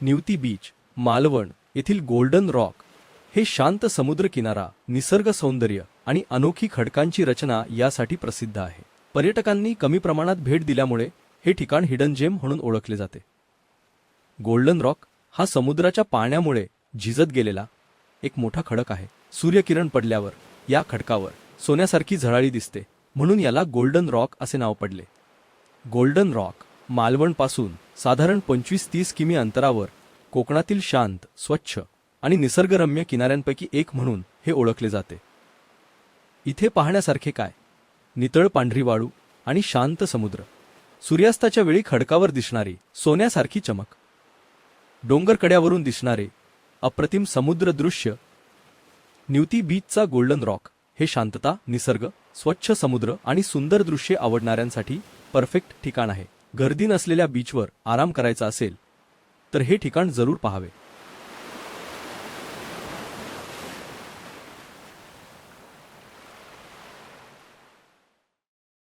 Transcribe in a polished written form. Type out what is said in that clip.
Nivati beach, Malvan येथील golden rock हे शांत समुद्र किनारा, निसर्ग सौंदर्य आणि अनोखी खडकांची रचना यासाठी प्रसिद्ध आहे. पर्यटकांनी कमी प्रमाणात भेट दिल्यामुळे हे ठिकाण हिडन जेम म्हणून ओळखले जाते. गोल्डन रॉक हा समुद्राच्या पाण्यामुळे झिजत गेलेला एक मोठा खडक आहे. सूर्यकिरण पडल्यावर या खडकावर सोन्यासारखी झळाळी दिसते, म्हणून याला गोल्डन रॉक असे नाव पडले. गोल्डन रॉक मालवणपासून साधारण 25-30 किमी अंतरावर कोकणातील शांत, स्वच्छ आणि निसर्गरम्य किनाऱ्यांपैकी एक म्हणून हे ओळखले जाते. इथे पाहण्यासारखे काय? नितळ पांढरी वाळू आणि शांत समुद्र, सूर्यास्ताच्या वेळी खडकावर दिसणारी सोन्यासारखी चमक, डोंगर कड्यावरून दिसणारे अप्रतिम समुद्र दृश्य. निवती बीचचा गोल्डन रॉक हे शांतता, निसर्ग, स्वच्छ समुद्र आणि सुंदर दृश्ये आवडणाऱ्यांसाठी परफेक्ट ठिकाण आहे. गर्दी नसलेल्या बीचवर आराम करायचा असेल तर हे ठिकाण जरूर पाहावे.